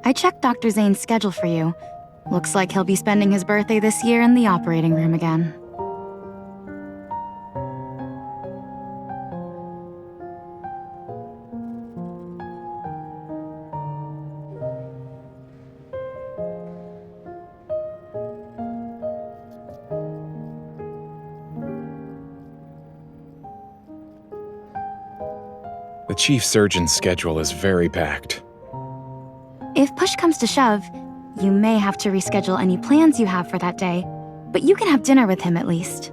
I checked Dr. Zayne's schedule for you. Looks like he'll be spending his birthday this year in the operating room again. The chief surgeon's schedule is very packed. If push comes to shove, you may have to reschedule any plans you have for that day, but you can have dinner with him at least.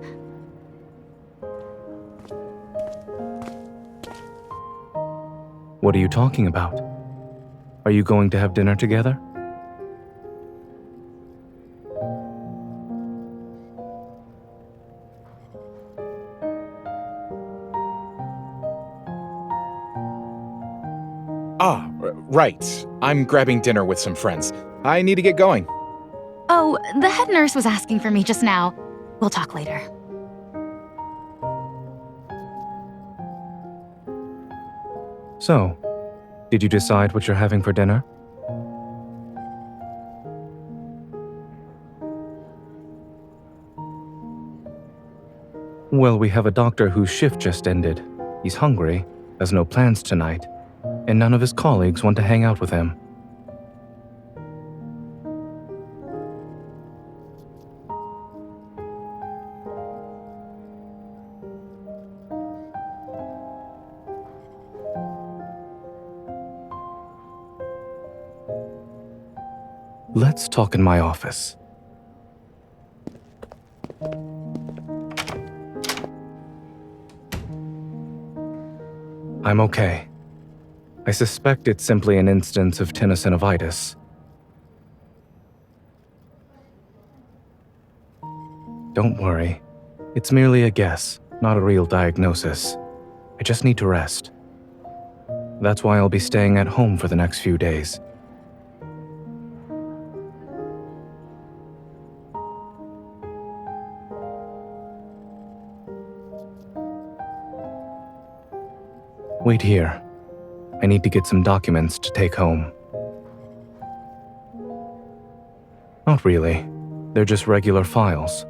What are you talking about? Are you going to have dinner together? Right. I'm grabbing dinner with some friends. I need to get going. Oh, the head nurse was asking for me just now. We'll talk later. So, did you decide what you're having for dinner? Well, we have a doctor whose shift just ended. He's hungry, has no plans tonight, and none of his colleagues want to hang out with him. Let's talk in my office. I'm okay. I suspect it's simply an instance of tenosynovitis. Don't worry. It's merely a guess, not a real diagnosis. I just need to rest. That's why I'll be staying at home for the next few days. Wait here. I need to get some documents to take home. Not really. They're just regular files.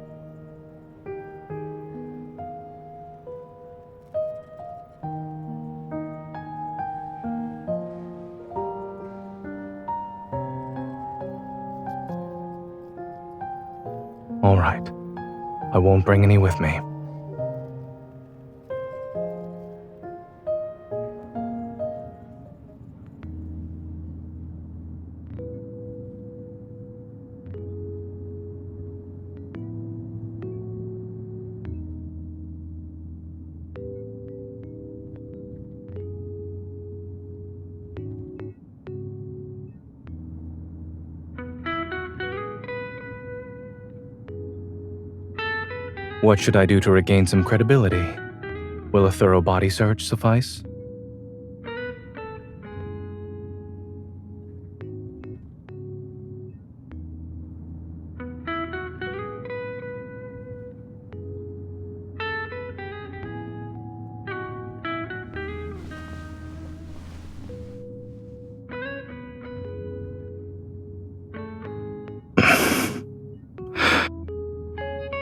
All right. I won't bring any with me. What should I do to regain some credibility? Will a thorough body search suffice?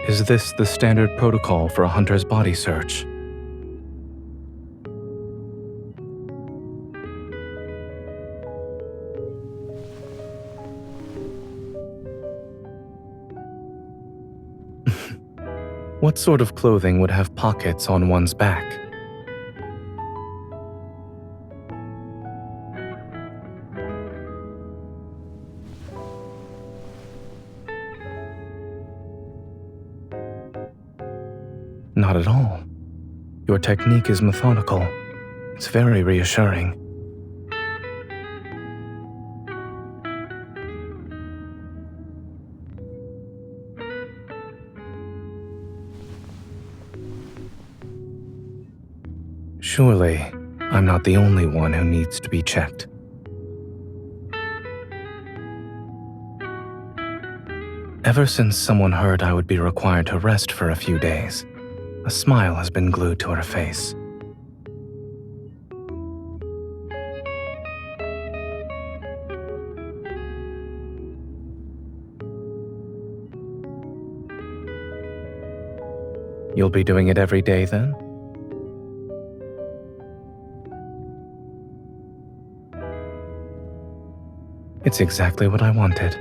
Is this the standard protocol for a hunter's body search? What sort of clothing would have pockets on one's back? Not at all. Your technique is methodical. It's very reassuring. Surely, I'm not the only one who needs to be checked. Ever since someone heard I would be required to rest for a few days, a smile has been glued to her face. You'll be doing it every day then? It's exactly what I wanted.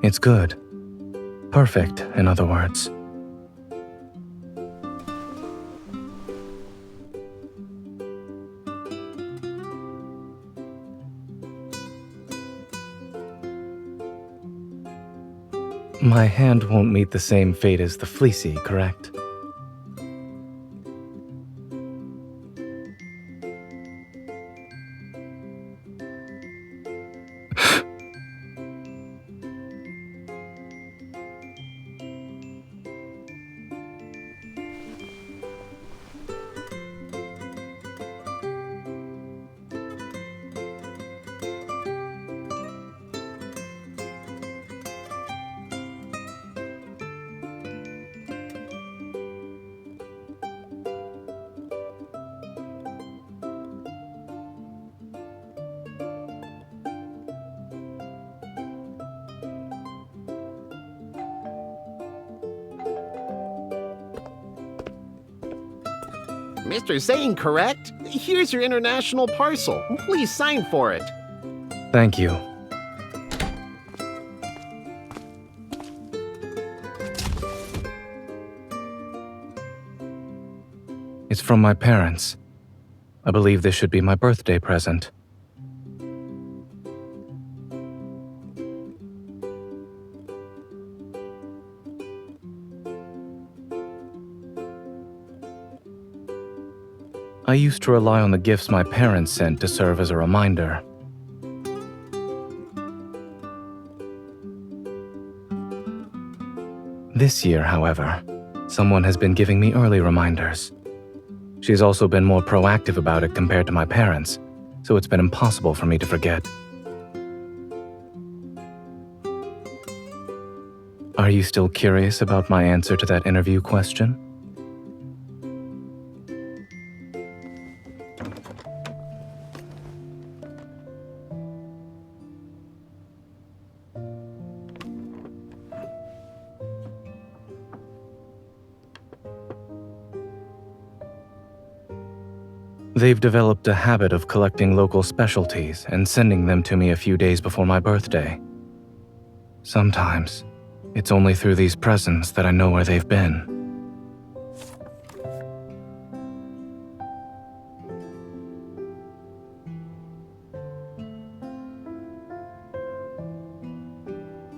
It's good. Perfect, in other words. My hand won't meet the same fate as the fleecy, correct? Mr. Zayne, correct? Here's your international parcel. Please sign for it. Thank you. It's from my parents. I believe this should be my birthday present. I used to rely on the gifts my parents sent to serve as a reminder. This year, however, someone has been giving me early reminders. She's also been more proactive about it compared to my parents, so it's been impossible for me to forget. Are you still curious about my answer to that interview question? They've developed a habit of collecting local specialties and sending them to me a few days before my birthday. Sometimes, it's only through these presents that I know where they've been.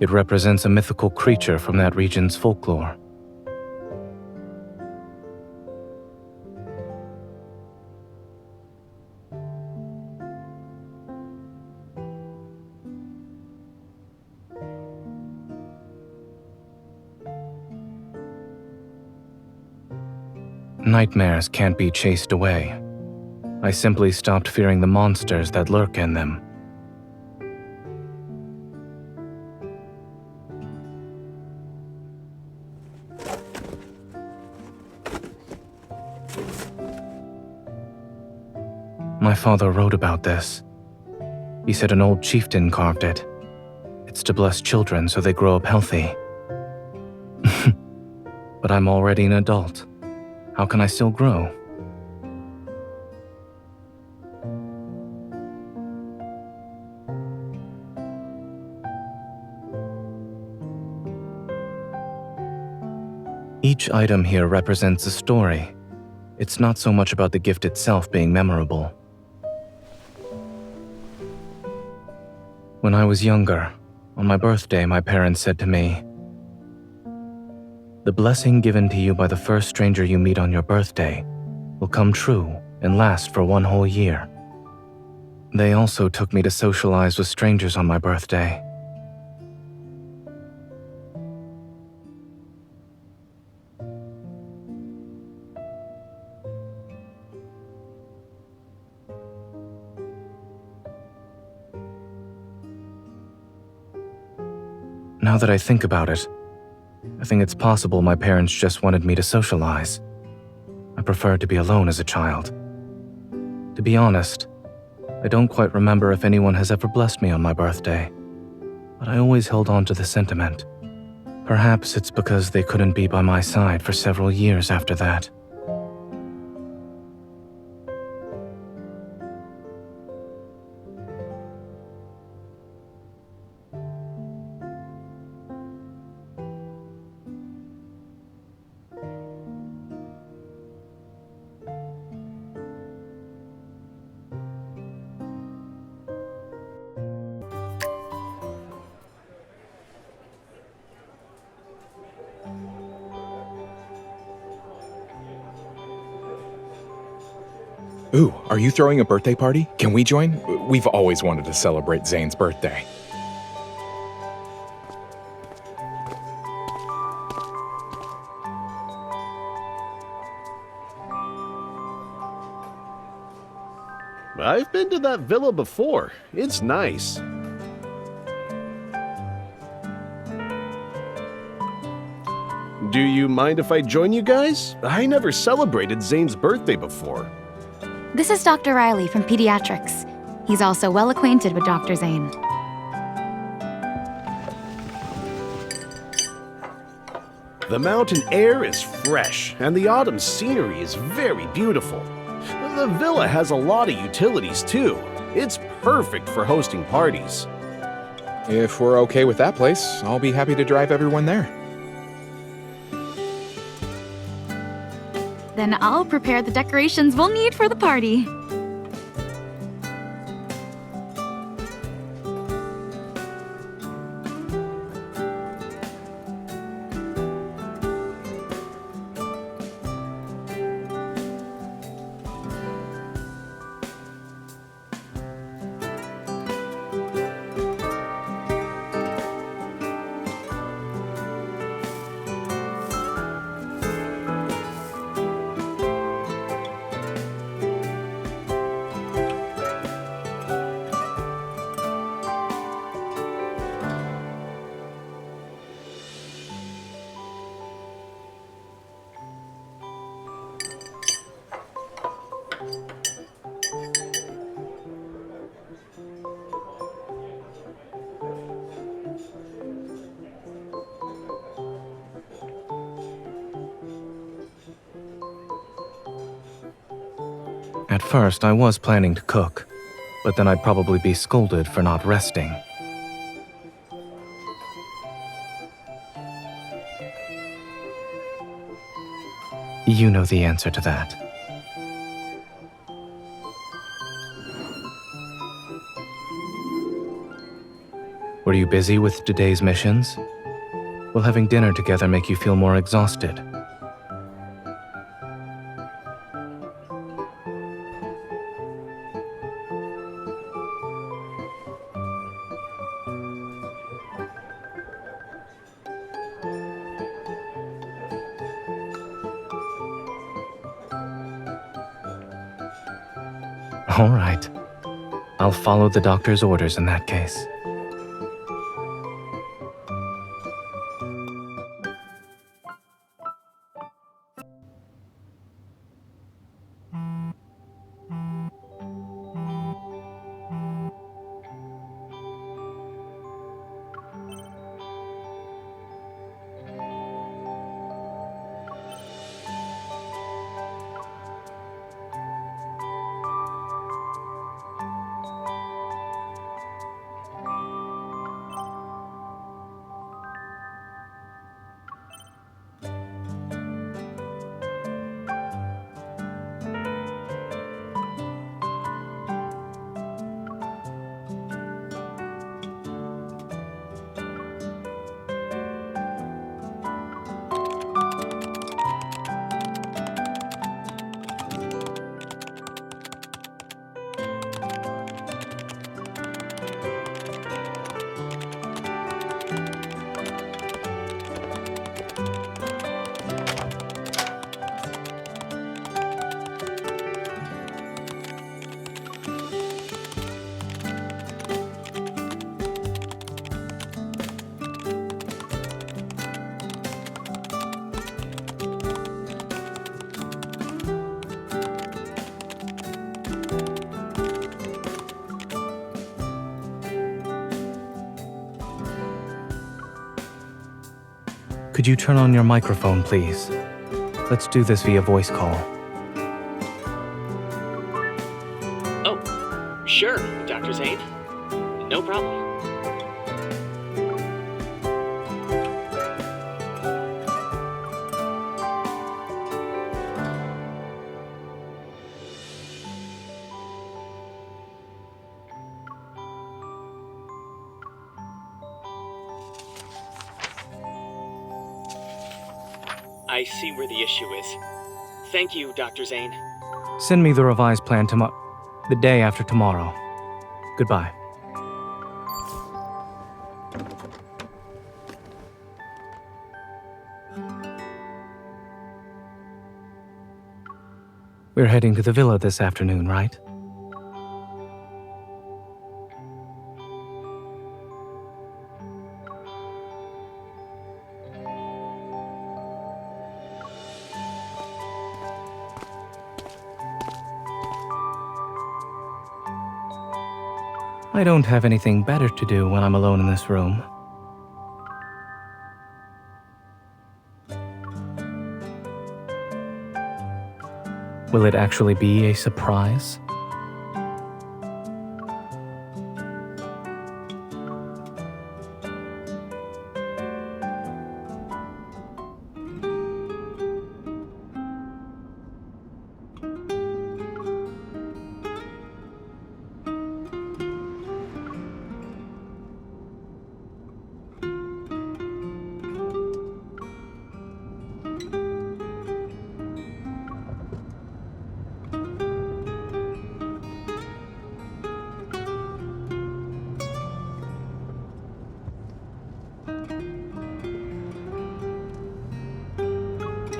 It represents a mythical creature from that region's folklore. Nightmares can't be chased away. I simply stopped fearing the monsters that lurk in them. My father wrote about this. He said an old chieftain carved it. It's to bless children so they grow up healthy. But I'm already an adult. How can I still grow? Each item here represents a story. It's not so much about the gift itself being memorable. When I was younger, on my birthday, my parents said to me, "The blessing given to you by the first stranger you meet on your birthday will come true and last for one whole year." They also took me to socialize with strangers on my birthday. Now that I think about it, I think it's possible my parents just wanted me to socialize. I preferred to be alone as a child. To be honest, I don't quite remember if anyone has ever blessed me on my birthday, but I always held on to the sentiment. Perhaps it's because they couldn't be by my side for several years after that. Ooh, are you throwing a birthday party? Can we join? We've always wanted to celebrate Zayne's birthday. I've been to that villa before. It's nice. Do you mind if I join you guys? I never celebrated Zayne's birthday before. This is Dr. Riley from Pediatrics. He's also well acquainted with Dr. Zayne. The mountain air is fresh, and the autumn scenery is very beautiful. The villa has a lot of utilities, too. It's perfect for hosting parties. If we're okay with that place, I'll be happy to drive everyone there. Then I'll prepare the decorations we'll need for the party. At first, I was planning to cook, but then I'd probably be scolded for not resting. You know the answer to that. Were you busy with today's missions? Will having dinner together make you feel more exhausted? All right. I'll follow the doctor's orders in that case. Could you turn on your microphone, please? Let's do this via voice call. Oh, sure, Dr. Zayne. No problem. I see where the issue is. Thank you, Dr. Zayne. Send me the revised plan the day after tomorrow. Goodbye. We're heading to the villa this afternoon, right? I don't have anything better to do when I'm alone in this room. Will it actually be a surprise?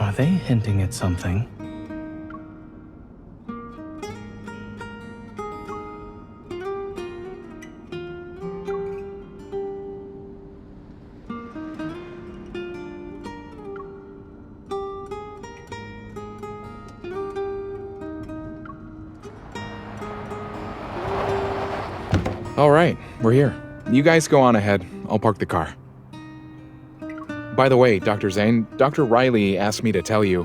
Are they hinting at something? All right, we're here. You guys go on ahead. I'll park the car. By the way, Dr. Zayne, Dr. Riley asked me to tell you.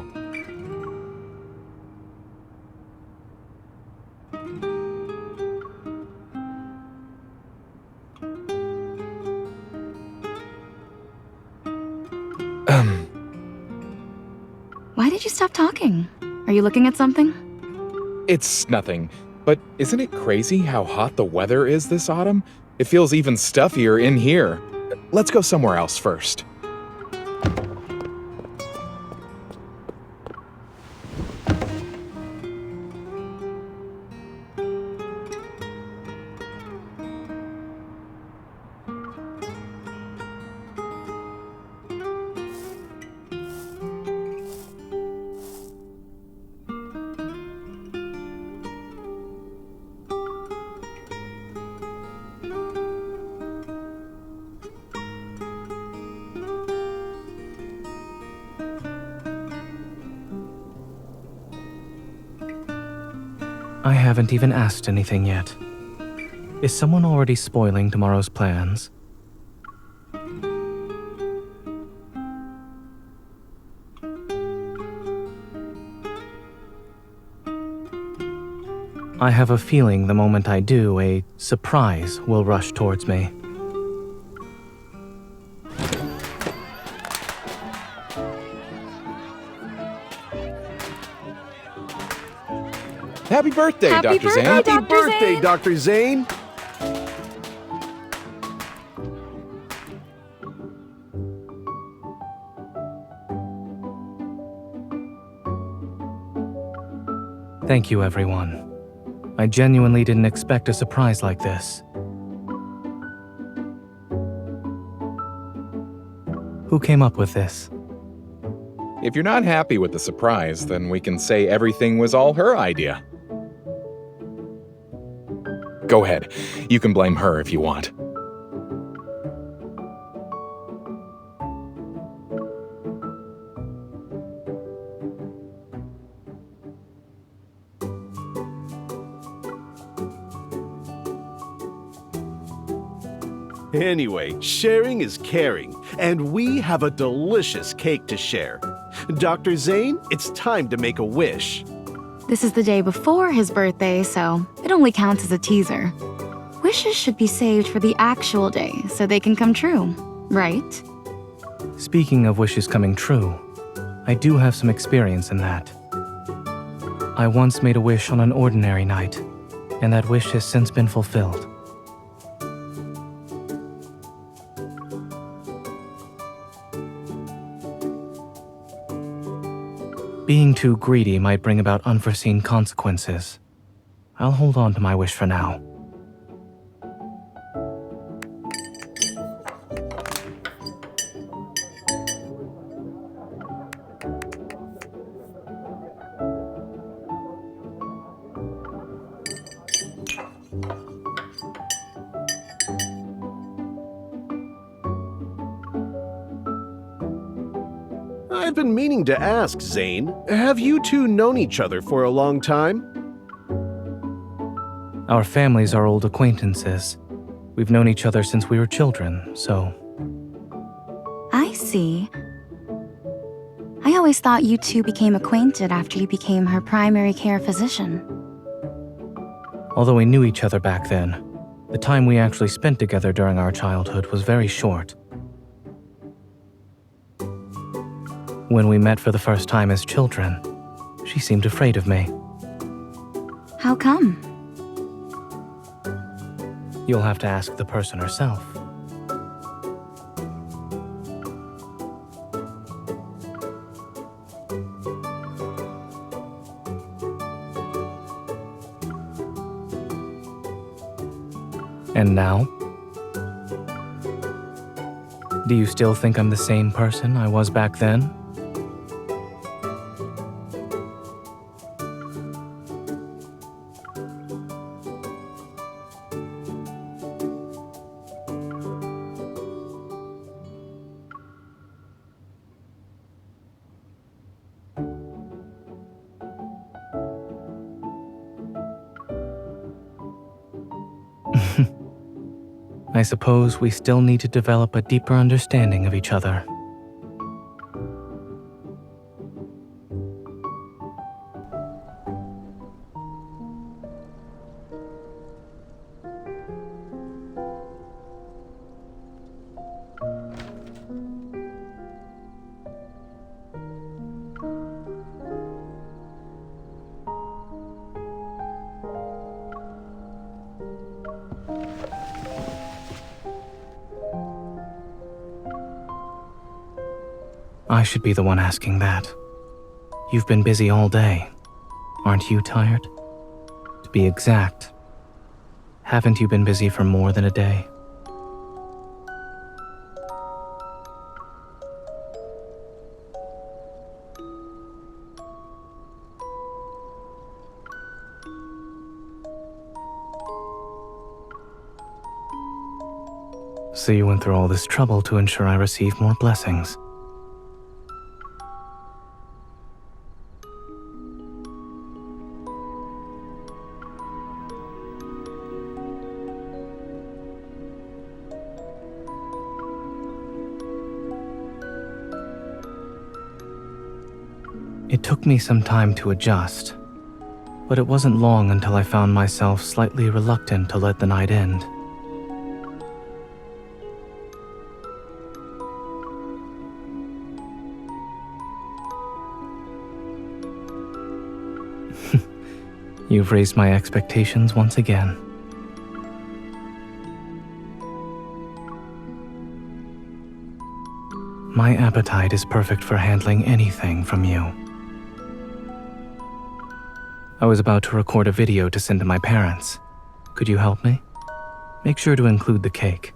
Why did you stop talking? Are you looking at something? It's nothing. But isn't it crazy how hot the weather is this autumn? It feels even stuffier in here. Let's go somewhere else first. I haven't even asked anything yet. Is someone already spoiling tomorrow's plans? I have a feeling the moment I do, a surprise will rush towards me. Happy birthday, Happy Dr. birthday, Zayne. Dr. Happy birthday, Zayne. Dr. Zayne! Thank you, everyone. I genuinely didn't expect a surprise like this. Who came up with this? If you're not happy with the surprise, then we can say everything was all her idea. Go ahead. You can blame her if you want. Anyway, sharing is caring, and we have a delicious cake to share. Dr. Zayne, it's time to make a wish. This is the day before his birthday, so it only counts as a teaser. Wishes should be saved for the actual day so they can come true, right? Speaking of wishes coming true, I do have some experience in that. I once made a wish on an ordinary night, and that wish has since been fulfilled. Being too greedy might bring about unforeseen consequences. I'll hold on to my wish for now. I've been meaning to ask, Zayne, have you two known each other for a long time? Our families are old acquaintances. We've known each other since we were children, so... I see. I always thought you two became acquainted after you became her primary care physician. Although we knew each other back then, the time we actually spent together during our childhood was very short. When we met for the first time as children, she seemed afraid of me. How come? You'll have to ask the person herself. And now? Do you still think I'm the same person I was back then? I suppose we still need to develop a deeper understanding of each other. I should be the one asking that. You've been busy all day. Aren't you tired? To be exact, haven't you been busy for more than a day? So you went through all this trouble to ensure I received more blessings. It took me some time to adjust, but it wasn't long until I found myself slightly reluctant to let the night end. You've raised my expectations once again. My appetite is perfect for handling anything from you. I was about to record a video to send to my parents. Could you help me? Make sure to include the cake.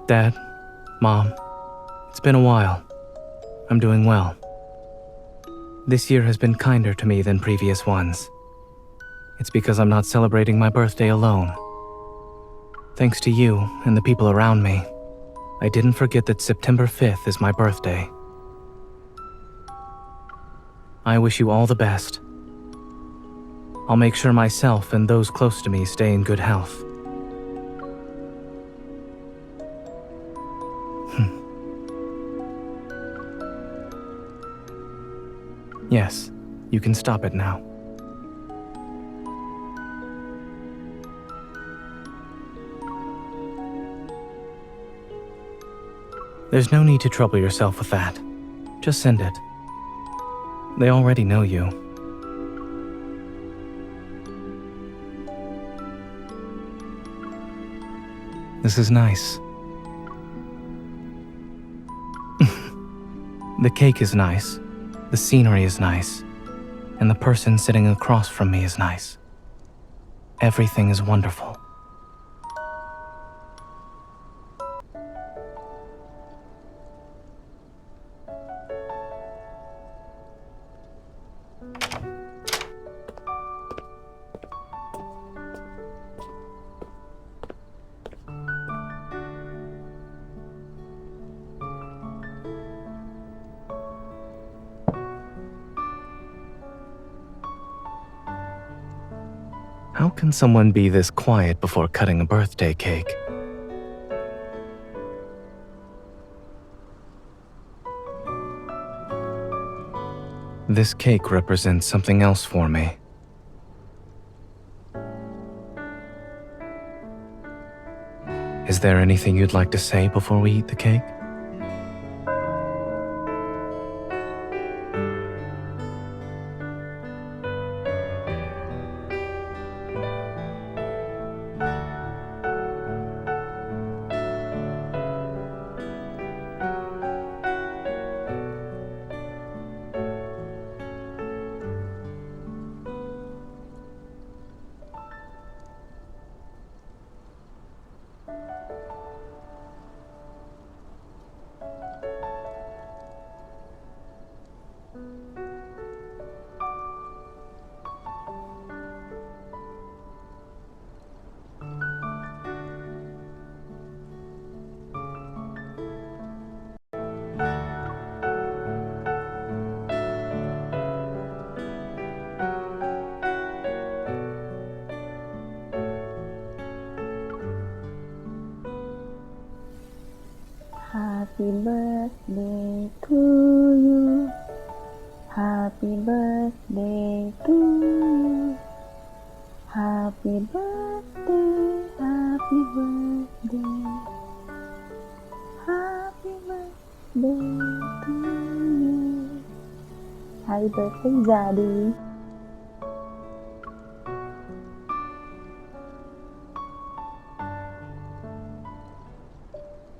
Dad, Mom, it's been a while. I'm doing well. This year has been kinder to me than previous ones. it's because I'm not celebrating my birthday alone. Thanks to you and the people around me, I didn't forget that September 5th is my birthday. I wish you all the best. I'll make sure myself and those close to me stay in good health. Yes, you can stop it now. There's no need to trouble yourself with that. Just send it. They already know you. This is nice. The cake is nice, the scenery is nice, and the person sitting across from me is nice. Everything is wonderful. How can someone be this quiet before cutting a birthday cake? This cake represents something else for me. Is there anything you'd like to say before we eat the cake? Happy birthday to you. Happy birthday to you. Happy birthday, happy birthday. Happy birthday to you. Happy birthday, Zaddy.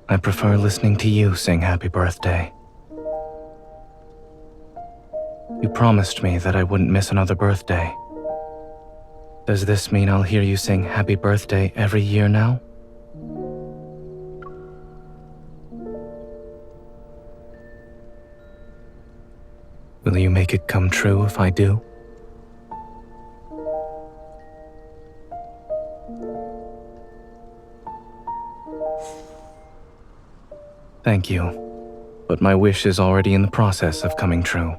I prefer listening to you sing happy birthday. You promised me that I wouldn't miss another birthday. Does this mean I'll hear you sing happy birthday every year now? Will you make it come true if I do? Thank you, but my wish is already in the process of coming true.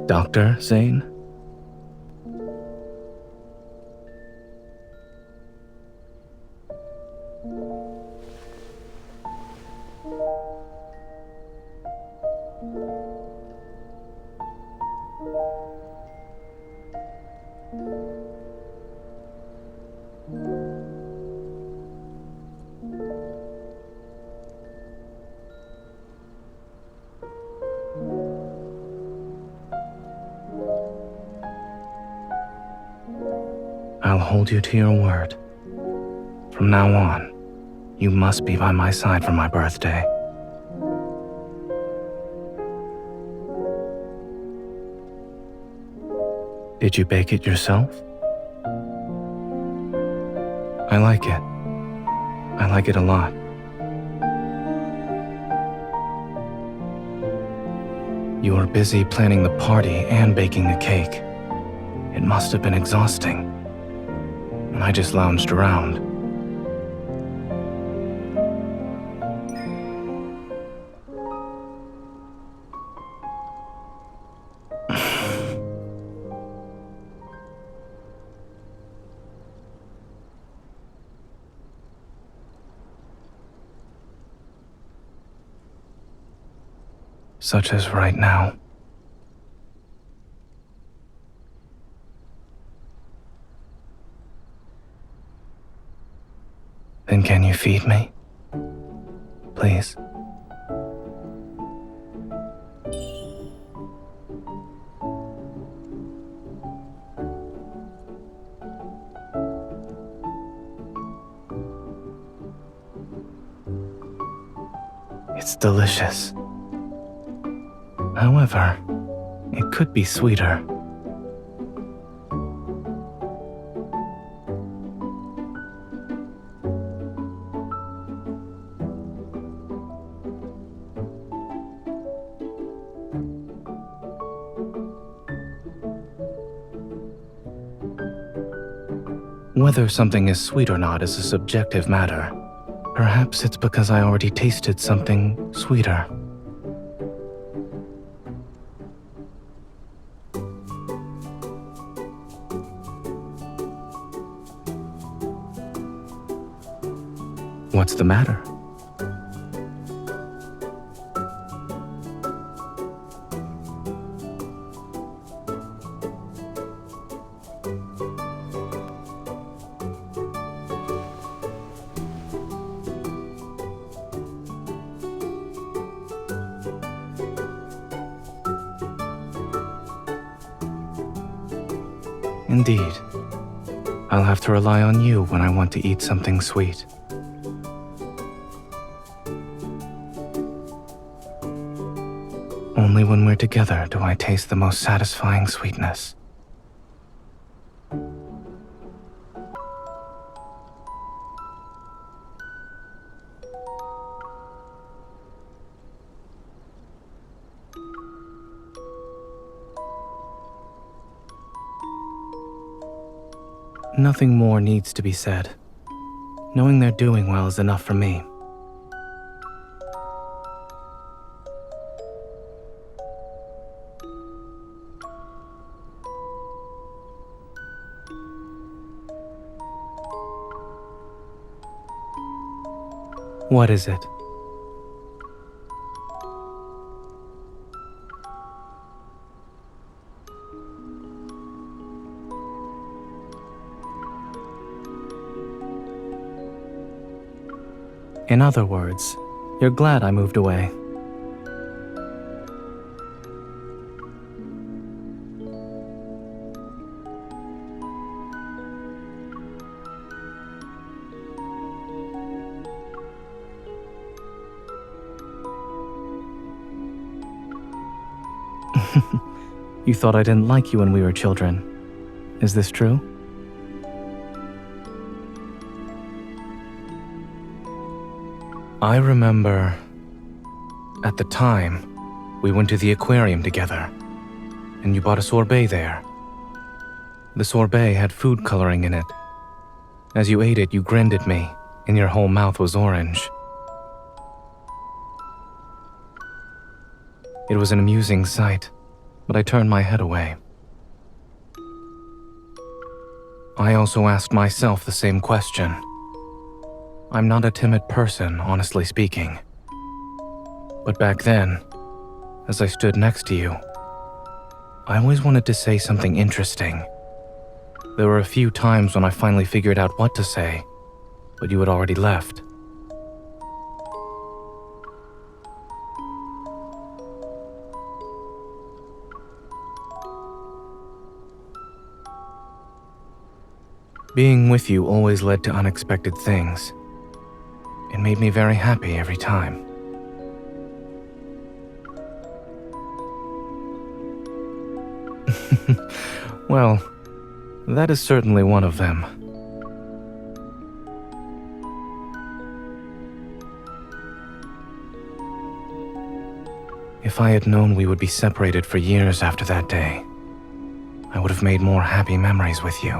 Dr. Zayne? I'll hold you to your word. From now on, you must be by my side for my birthday. Did you bake it yourself? I like it. I like it a lot. You were busy planning the party and baking the cake. It must have been exhausting. And I just lounged around. Such as right now. Then can you feed me? Please. It's delicious. However, it could be sweeter. Whether something is sweet or not is a subjective matter. Perhaps it's because I already tasted something sweeter. What's the matter? Indeed. I'll have to rely on you when I want to eat something sweet. Only when we're together do I taste the most satisfying sweetness. Nothing more needs to be said. Knowing they're doing well is enough for me. What is it? In other words, you're glad I moved away. You thought I didn't like you when we were children. Is this true? I remember, at the time, we went to the aquarium together, and you bought a sorbet there. The sorbet had food coloring in it. As you ate it, you grinned at me, and your whole mouth was orange. It was an amusing sight, but I turned my head away. I also asked myself the same question. I'm not a timid person, honestly speaking. But back then, as I stood next to you, I always wanted to say something interesting. There were a few times when I finally figured out what to say, but you had already left. Being with you always led to unexpected things. It made me very happy every time. Well, that is certainly one of them. If I had known we would be separated for years after that day, I would have made more happy memories with you.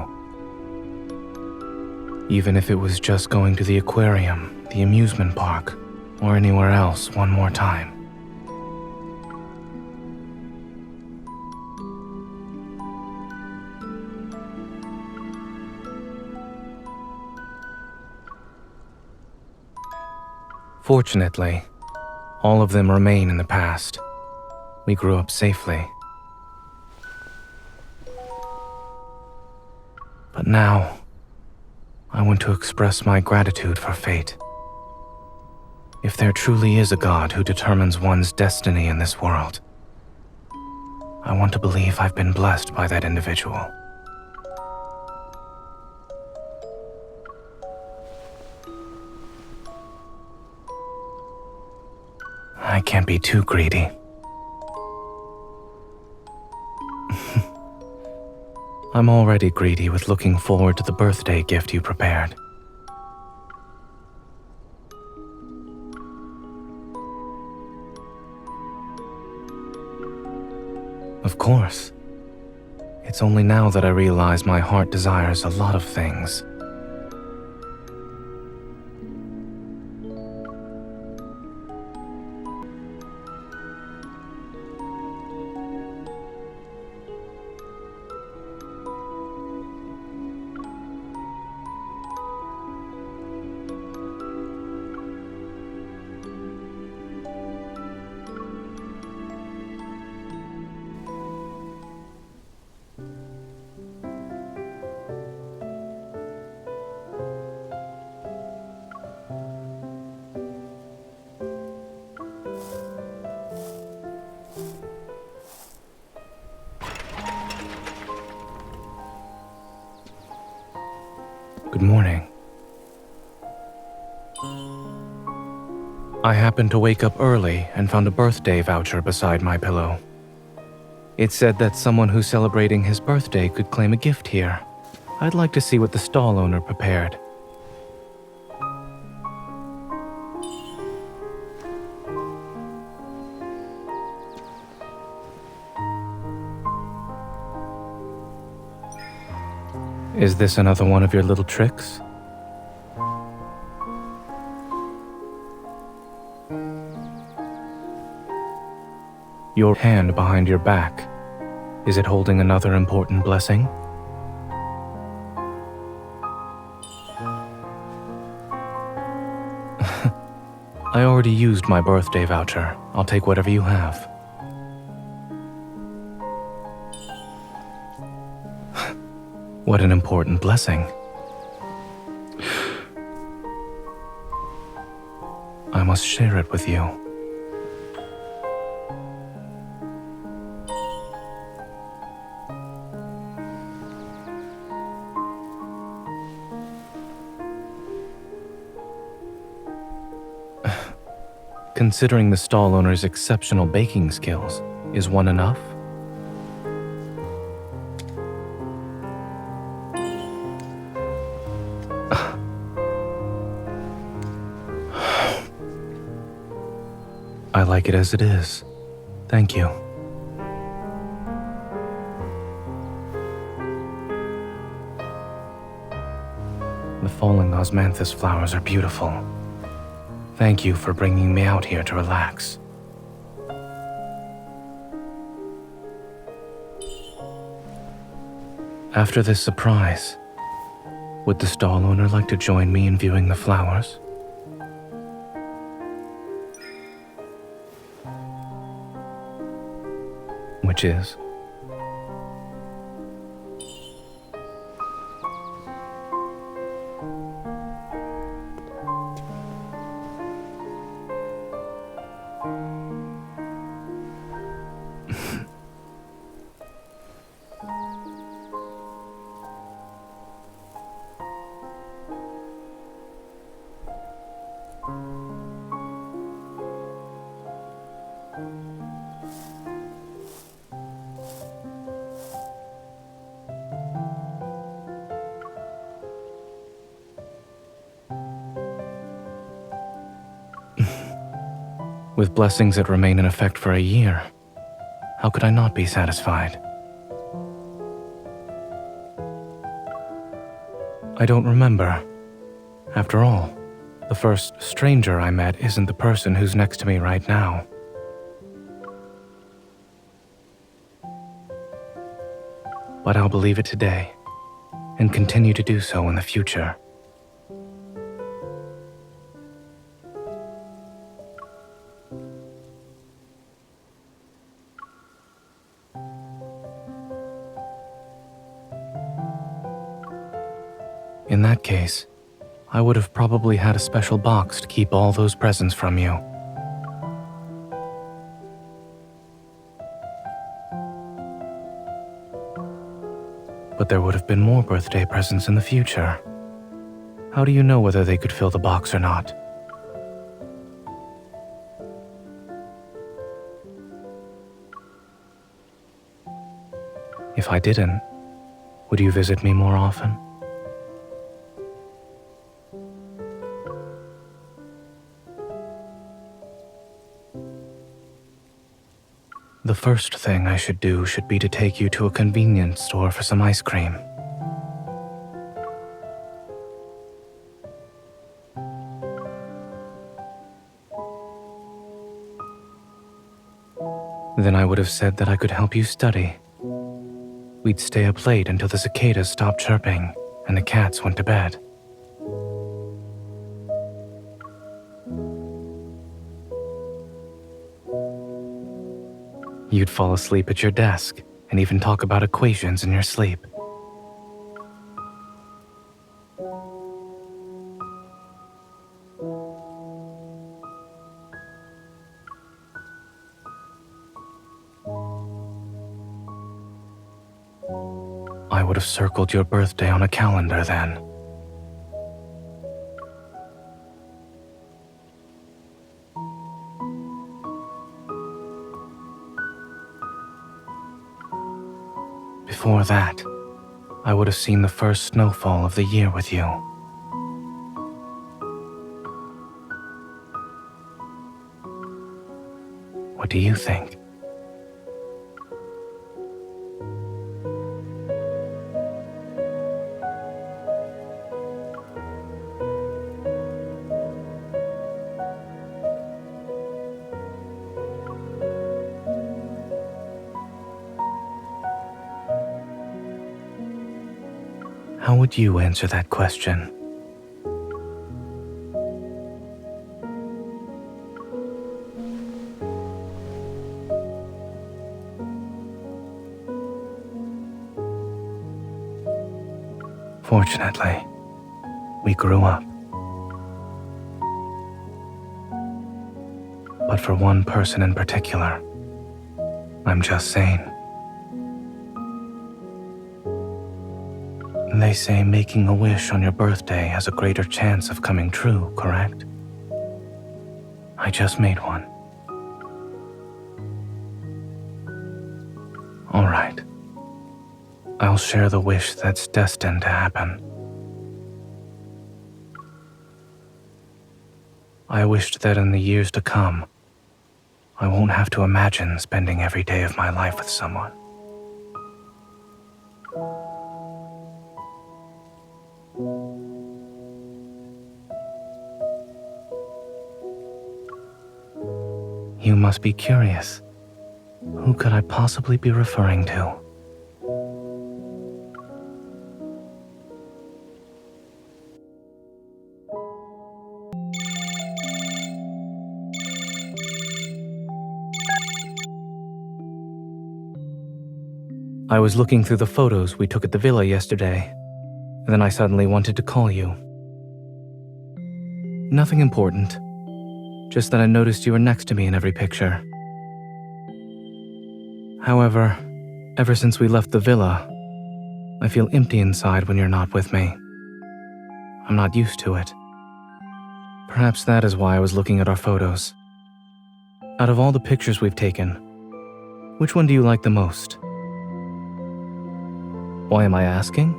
Even if it was just going to the aquarium, the amusement park, or anywhere else one more time. Fortunately, all of them remain in the past. We grew up safely. But now, I want to express my gratitude for fate. If there truly is a God who determines one's destiny in this world, I want to believe I've been blessed by that individual. I can't be too greedy. I'm already greedy with looking forward to the birthday gift you prepared. Of course. It's only now that I realize my heart desires a lot of things. Good morning. I happened to wake up early and found a birthday voucher beside my pillow. It said that someone who's celebrating his birthday could claim a gift here. I'd like to see what the stall owner prepared. Is this another one of your little tricks? Your hand behind your back. Is it holding another important blessing? I already used my birthday voucher. I'll take whatever you have. What an important blessing. I must share it with you. Considering the stall owner's exceptional baking skills, is one enough? I like it as it is. Thank you. The falling osmanthus flowers are beautiful. Thank you for bringing me out here to relax. After this surprise, would the stall owner like to join me in viewing the flowers? Which is? With blessings that remain in effect for a year, how could I not be satisfied? I don't remember. After all, the first stranger I met isn't the person who's next to me right now. But I'll believe it today, and continue to do so in the future. In that case, I would have probably had a special box to keep all those presents from you. But there would have been more birthday presents in the future. How do you know whether they could fill the box or not? If I didn't, would you visit me more often? The first thing I should do should be to take you to a convenience store for some ice cream. Then I would have said that I could help you study. We'd stay up late until the cicadas stopped chirping and the cats went to bed. You'd fall asleep at your desk and even talk about equations in your sleep. I would have circled your birthday on a calendar then. Before that, I would have seen the first snowfall of the year with you. What do you think? How would you answer that question? Fortunately, we grew up. But for one person in particular, I'm just Zayne. They say making a wish on your birthday has a greater chance of coming true, correct? I just made one. All right. I'll share the wish that's destined to happen. I wished that in the years to come, I won't have to imagine spending every day of my life with someone. You must be curious. Who could I possibly be referring to? I was looking through the photos we took at the villa yesterday, and then I suddenly wanted to call you. Nothing important. Just that I noticed you were next to me in every picture. However, ever since we left the villa, I feel empty inside when you're not with me. I'm not used to it. Perhaps that is why I was looking at our photos. Out of all the pictures we've taken, which one do you like the most? Why am I asking?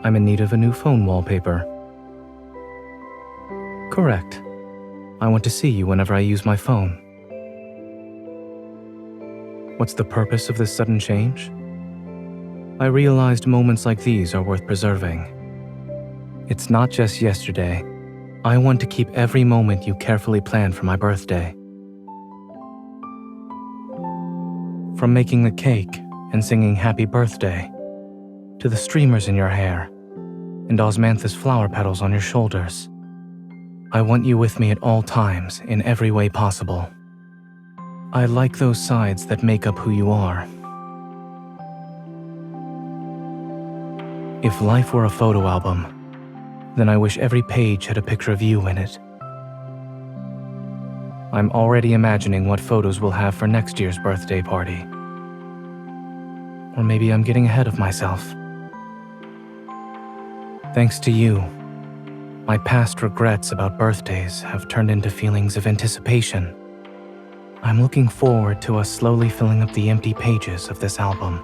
I'm in need of a new phone wallpaper. Correct. I want to see you whenever I use my phone. What's the purpose of this sudden change? I realized moments like these are worth preserving. It's not just yesterday. I want to keep every moment you carefully planned for my birthday. From making the cake and singing happy birthday, to the streamers in your hair and osmanthus flower petals on your shoulders. I want you with me at all times in every way possible. I like those sides that make up who you are. If life were a photo album, then I wish every page had a picture of you in it. I'm already imagining what photos we'll have for next year's birthday party. Or maybe I'm getting ahead of myself. Thanks to you, my past regrets about birthdays have turned into feelings of anticipation. I'm looking forward to us slowly filling up the empty pages of this album.